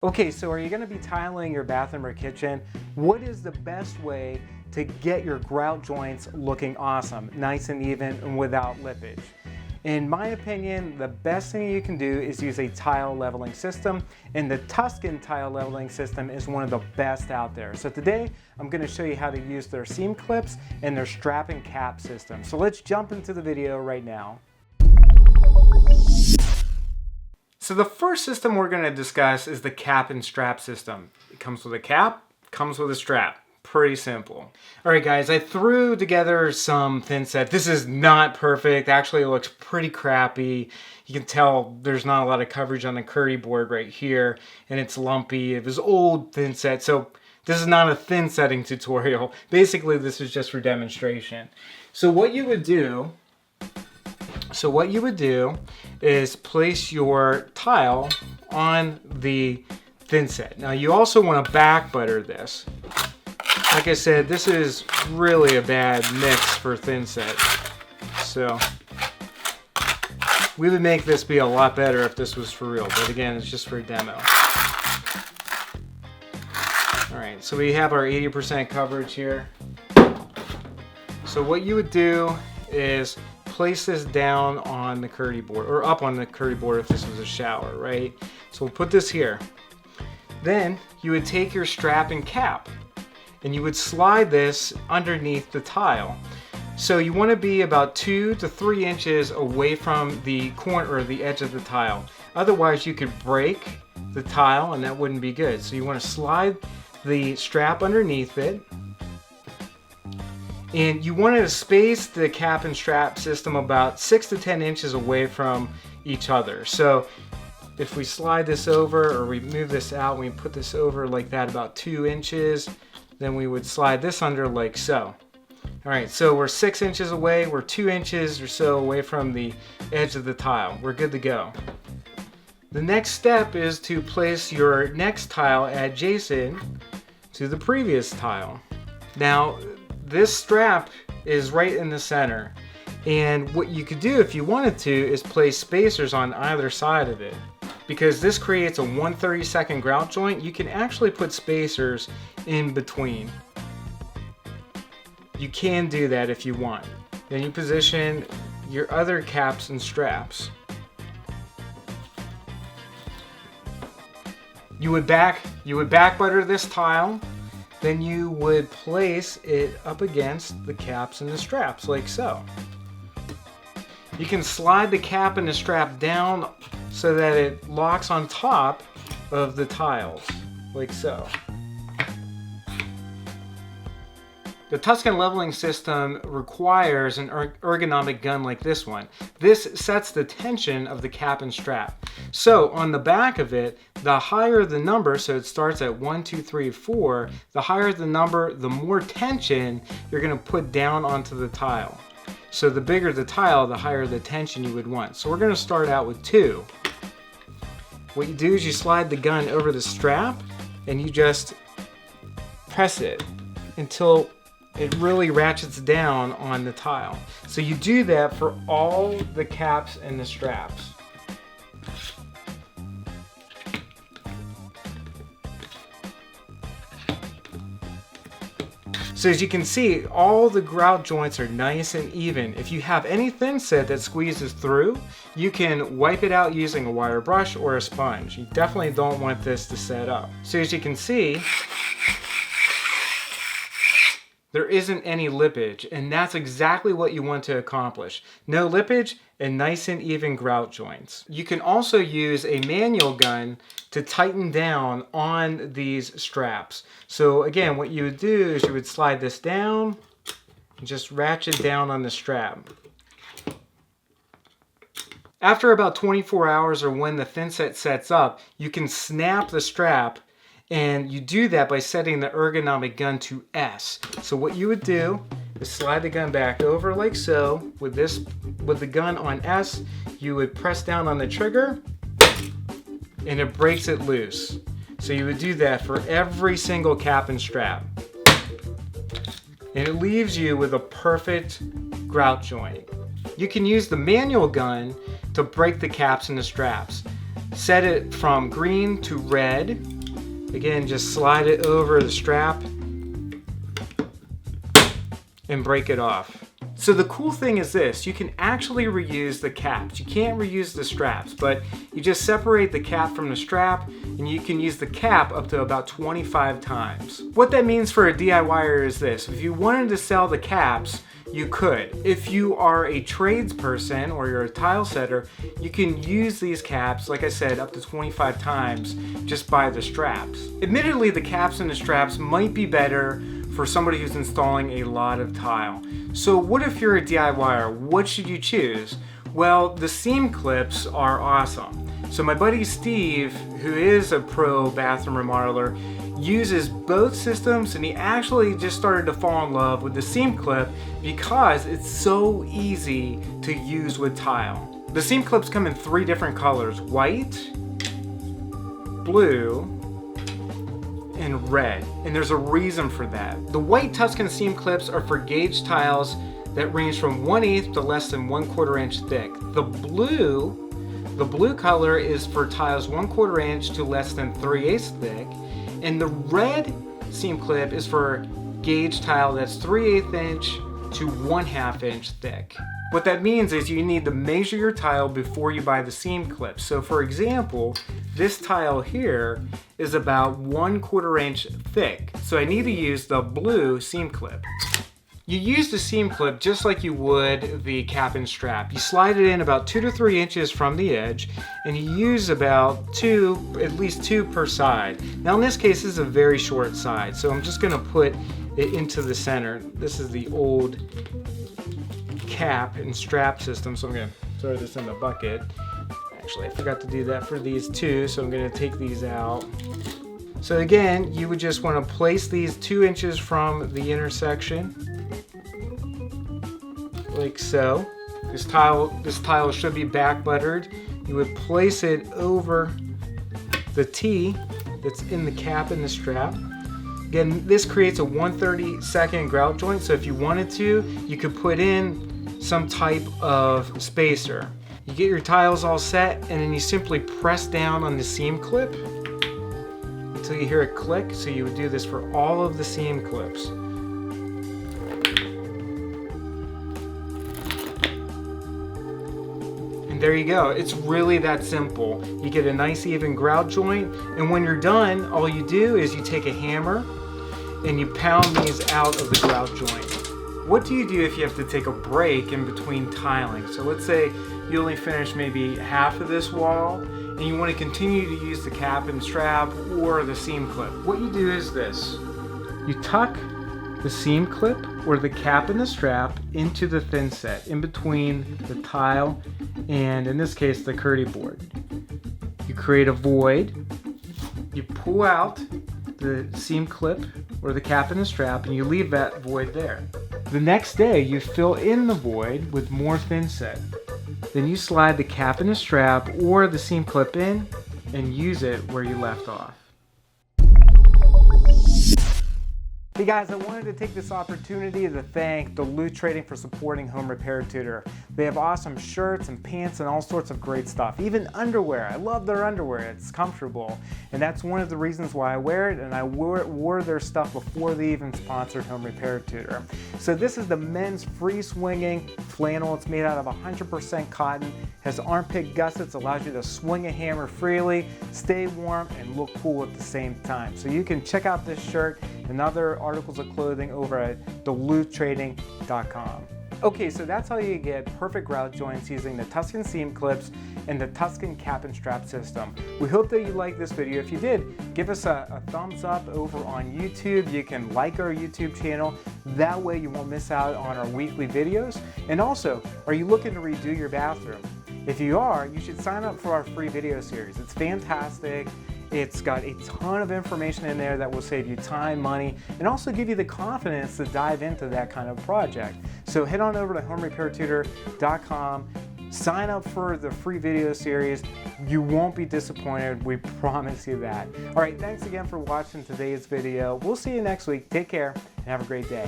Okay, so are you going to be tiling your bathroom or kitchen? What is the best way to get your grout joints looking awesome, nice and even, and without lippage? In my opinion, the best thing you can do is use a tile leveling system, and the Tuscan Tile Leveling System is one of the best out there. So today, I'm going to show you how to use their seam clips and their strap and cap system. So let's jump into the video right now. So the first system we're going to discuss is the cap and strap system. It comes with a cap, comes with a strap. Pretty simple. Alright guys, I threw together some thin set. This is not perfect. Actually, it looks pretty crappy. You can tell there's not a lot of coverage on the curdy board right here, and it's lumpy. It was old thin set, so this is not a thin setting tutorial. Basically, this is just for demonstration. So what you would do is place your tile on the thin set. Now you also want to back butter this. Like I said, this is really a bad mix for thin set. So we would make this be a lot better if this was for real, but again, it's just for a demo. Alright, so we have our 80% coverage here. So what you would do is place this down on the curdy board, or up on the curdy board if this was a shower, right? So we'll put this here. Then you would take your strap and cap, and you would slide this underneath the tile. So you want to be about 2 to 3 inches away from the corner or the edge of the tile. Otherwise you could break the tile and that wouldn't be good. So you want to slide the strap underneath it. And you want to space the cap and strap system about 6 to 10 inches away from each other. So if we slide this over, or we move this out, we put this over like that about 2 inches, then we would slide this under like so. Alright, so we're 6 inches away, we're 2 inches or so away from the edge of the tile. We're good to go. The next step is to place your next tile adjacent to the previous tile. Now, this strap is right in the center, and what you could do if you wanted to is place spacers on either side of it. Because this creates a 1/32 grout joint, you can actually put spacers in between. You can do that if you want. Then you position your other caps and straps. You would back butter this tile. Then you would place it up against the caps and the straps, like so. You can slide the cap and the strap down so that it locks on top of the tiles, like so. The Tuscan leveling system requires an ergonomic gun like this one. This sets the tension of the cap and strap. So on the back of it, the higher the number, so it starts at 1, 2, 3, 4, the higher the number, the more tension you're going to put down onto the tile. So the bigger the tile, the higher the tension you would want. So we're going to start out with 2. What you do is you slide the gun over the strap and you just press it until it really ratchets down on the tile. So you do that for all the caps and the straps. So as you can see, all the grout joints are nice and even. If you have any thin set that squeezes through, you can wipe it out using a wire brush or a sponge. You definitely don't want this to set up. So as you can see, there isn't any lippage, and that's exactly what you want to accomplish. No lippage and nice and even grout joints. You can also use a manual gun to tighten down on these straps. So again, what you would do is you would slide this down and just ratchet down on the strap. After about 24 hours, or when the thin set sets up, you can snap the strap, and you do that by setting the ergonomic gun to S. So what you would do is slide the gun back over like so. With the gun on S, you would press down on the trigger and it breaks it loose. So you would do that for every single cap and strap. And it leaves you with a perfect grout joint. You can use the manual gun to break the caps and the straps. set it from green to red. Again, just slide it over the strap and break it off. So the cool thing is this, you can actually reuse the caps. You can't reuse the straps, but you just separate the cap from the strap and you can use the cap up to about 25 times. What that means for a DIYer is this, if you wanted to sell the caps, you could. If you are a tradesperson or you're a tile setter, you can use these caps, like I said, up to 25 times just by the straps. Admittedly, the caps and the straps might be better for somebody who's installing a lot of tile. So what if you're a DIYer? What should you choose? Well, the seam clips are awesome. So my buddy Steve, who is a pro bathroom remodeler, uses both systems, and he actually just started to fall in love with the seam clip because it's so easy to use with tile. The seam clips come in 3 different colors: white, blue, and red, and there's a reason for that. The white Tuscan seam clips are for gauge tiles that range from 1/8 to less than 1/4 inch thick. The blue color is for tiles 1/4 inch to less than 3/8 thick, and the red seam clip is for gauge tile that's 3/8 inch to 1/2 inch thick. What that means is you need to measure your tile before you buy the seam clip. So for example, this tile here is about 1/4 inch thick. So I need to use the blue seam clip. You use the seam clip just like you would the cap and strap. You slide it in about 2 to 3 inches from the edge, and you use about at least two per side. Now in this case, this is a very short side, so I'm just gonna put it into the center. This is the old cap and strap system, so I'm gonna throw this in the bucket. Actually, I forgot to do that for these two, so I'm gonna take these out. So again, you would just wanna place these 2 inches from the intersection, like so. This tile should be back buttered. You would place it over the T that's in the cap and the strap. Again, this creates a 1/32 grout joint, so if you wanted to, you could put in some type of spacer. You get your tiles all set, and then you simply press down on the seam clip until you hear it click. So you would do this for all of the seam clips. There you go. It's really that simple. You get a nice even grout joint, and when you're done, all you do is you take a hammer and you pound these out of the grout joint. What do you do if you have to take a break in between tiling? So let's say you only finish maybe half of this wall and you want to continue to use the cap and strap or the seam clip. What you do is this. You tuck the seam clip or the cap and the strap into the thin set in between the tile and, in this case, the Curdy board. You create a void, you pull out the seam clip or the cap and the strap, and you leave that void there. The next day you fill in the void with more thin set. Then you slide the cap and the strap or the seam clip in and use it where you left off. Hey guys, I wanted to take this opportunity to thank Duluth Trading for supporting Home Repair Tutor. They have awesome shirts and pants and all sorts of great stuff. Even underwear. I love their underwear. It's comfortable. And that's one of the reasons why I wear it, and I wore their stuff before they even sponsored Home Repair Tutor. So this is the men's free swinging flannel. It's made out of 100% cotton, has armpit gussets, allows you to swing a hammer freely, stay warm, and look cool at the same time. So you can check out this shirt and other articles of clothing over at duluthtrading.com. Okay, so that's how you get perfect grout joints using the Tuscan Seam Clips and the Tuscan Cap and Strap system. We hope that you liked this video. If you did, give us a thumbs up over on YouTube. You can like our YouTube channel. That way you won't miss out on our weekly videos. And also, are you looking to redo your bathroom? If you are, you should sign up for our free video series. It's fantastic. It's got a ton of information in there that will save you time, money, and also give you the confidence to dive into that kind of project. So head on over to homerepairtutor.com, sign up for the free video series. You won't be disappointed, we promise you that. All right, thanks again for watching today's video. We'll see you next week. Take care and have a great day.